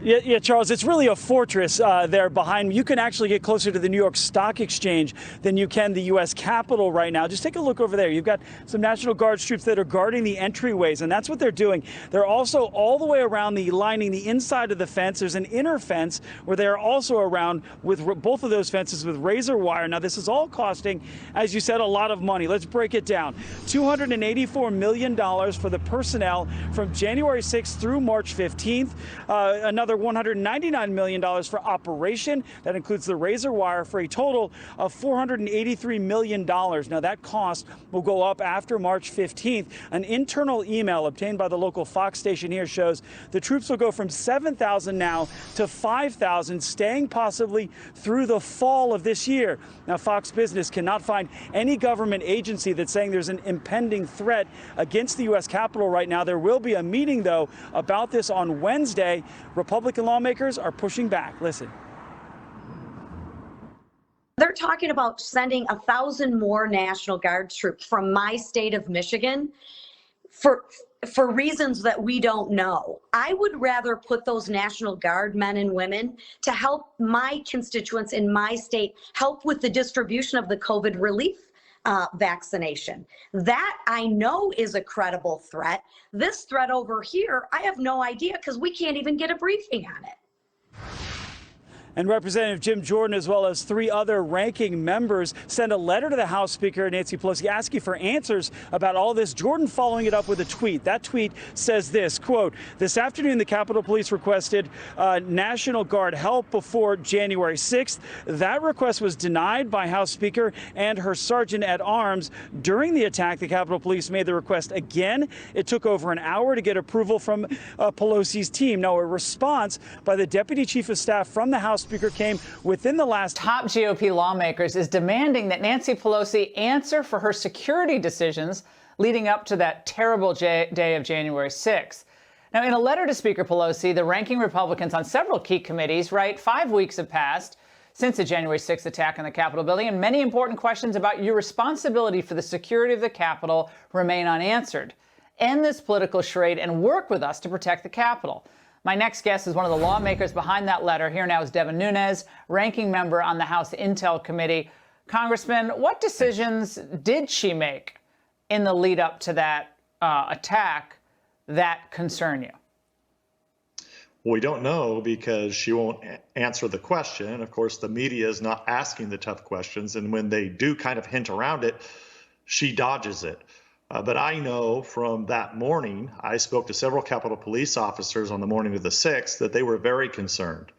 Yeah, Charles, it's really a fortress there behind me. You can actually get closer to the New York Stock Exchange than you can the U.S. Capitol right now. Just take a look over there. You've got some National Guard troops that are guarding the entryways, and that's what they're doing. They're also all the way around lining the inside of the fence. There's an inner fence where they are also around with both of those fences with razor wire. Now, this is all costing, as you said, a lot of money. Let's break it down. $284 million for the personnel from January 6th through March 15th. Another $199 million for operation. That includes the razor wire for a total of $483 million. Now, that cost will go up after March 15th. An internal email obtained by the local Fox station here shows the troops will go from 7,000 now to 5,000, staying possibly through the fall of this year. Now, Fox Business cannot find any government agency that's saying there's an impending threat against the U.S. Capitol right now. There will be a meeting, though, about this on Wednesday. Republican lawmakers are pushing back. Listen. They're talking about sending 1,000 more National Guard troops from my state of Michigan for reasons that we don't know. I would rather put those National Guard men and women to help my constituents in my state, help with the distribution of the COVID relief vaccination. That I know is a credible threat. This threat over here, I have no idea because we can't even get a briefing on it. And Representative Jim Jordan, as well as 3 other ranking members, sent a letter to the House Speaker, Nancy Pelosi, asking for answers about all this. Jordan following it up with a tweet. That tweet says this, quote, "This afternoon, the Capitol Police requested National Guard help before January 6th. That request was denied by House Speaker and her Sergeant at Arms. During the attack, the Capitol Police made the request again. It took over an hour to get approval from Pelosi's team." Now, a response by the Deputy Chief of Staff from the House Speaker came within the last. Top GOP lawmakers is demanding that Nancy Pelosi answer for her security decisions leading up to that terrible day of January 6th. Now, in a letter to Speaker Pelosi, the ranking Republicans on several key committees write 5 weeks have passed since the January 6th attack on the Capitol building, and many important questions about your responsibility for the security of the Capitol remain unanswered. End this political charade and work with us to protect the Capitol. My next guest is one of the lawmakers behind that letter. Here now is Devin Nunes, ranking member on the House Intel Committee. Congressman, what decisions did she make in the lead up to that attack that concern you? We don't know because she won't answer the question. Of course, the media is not asking the tough questions. And when they do kind of hint around it, she dodges it. But I know from that morning, I spoke to several Capitol Police officers on the morning of the 6th that they were very concerned.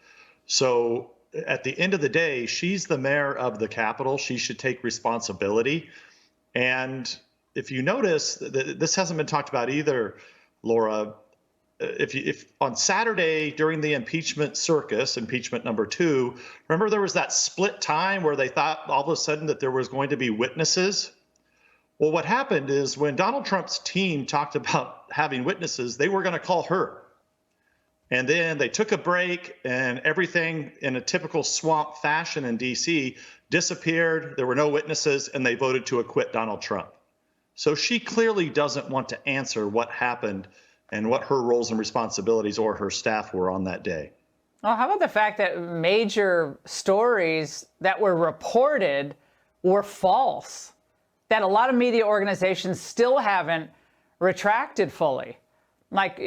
So at the end of the day, she's the mayor of the Capitol. She should take responsibility. And if you notice, this hasn't been talked about either, Laura. If on Saturday during the impeachment circus, impeachment number 2, remember there was that split time where they thought all of a sudden that there was going to be witnesses? Well, what happened is when Donald Trump's team talked about having witnesses, they were going to call her. And then they took a break and everything in a typical swamp fashion in D.C. disappeared. There were no witnesses and they voted to acquit Donald Trump. So she clearly doesn't want to answer what happened and what her roles and responsibilities or her staff were on that day. Well, how about the fact that major stories that were reported were false? That a lot of media organizations still haven't retracted fully. Like,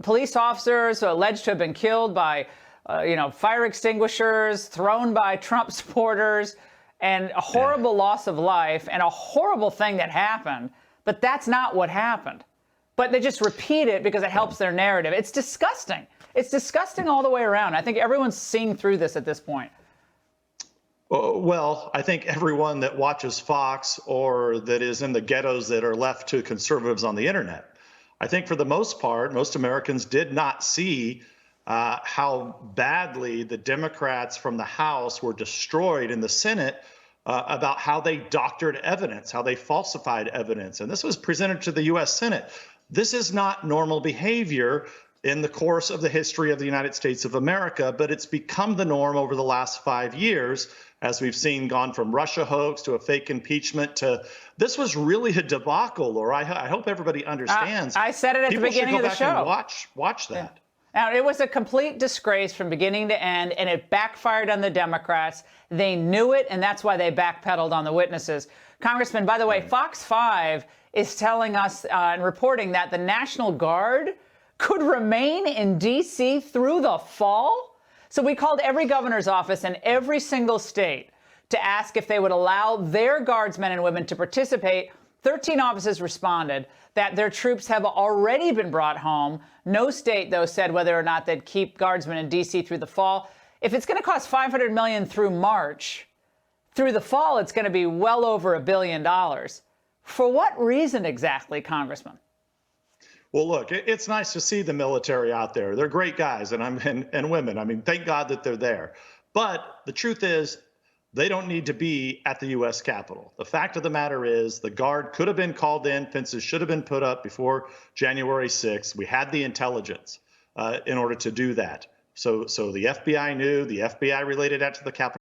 police officers alleged to have been killed by, fire extinguishers, thrown by Trump supporters, and a horrible loss of life and a horrible thing that happened. But that's not what happened. But they just repeat it because it helps their narrative. It's disgusting. It's disgusting all the way around. I think everyone's seeing through this at this point. Well, I think everyone that watches Fox or that is in the ghettos that are left to conservatives on the internet, I think for the most part, most Americans did not see how badly the Democrats from the House were destroyed in the Senate about how they doctored evidence, how they falsified evidence. And this was presented to the U.S. Senate. This is not normal behavior in the course of the history of the United States of America, but it's become the norm over the last 5 years, as we've seen gone from Russia hoax to a fake impeachment to this was really a debacle, or I hope everybody understands. I said it at the beginning of the show. Watch that. Now, it was a complete disgrace from beginning to end, and it backfired on the Democrats. They knew it, and that's why they backpedaled on the witnesses. Congressman, by the way, Fox 5 is telling us and reporting that the National Guard could remain in D.C. through the fall. So we called every governor's office in every single state to ask if they would allow their guardsmen and women to participate. 13 offices responded that their troops have already been brought home. No state, though, said whether or not they'd keep guardsmen in D.C. through the fall. If it's going to cost $500 million through March, through the fall, it's going to be well over $1 billion. For what reason exactly, Congressman? Well, look, it's nice to see the military out there. They're great guys and women. I mean, thank God that they're there. But the truth is, they don't need to be at the U.S. Capitol. The fact of the matter is the Guard could have been called in. Fences should have been put up before January 6th. We had the intelligence in order to do that. So the FBI knew. The FBI related that to the Capitol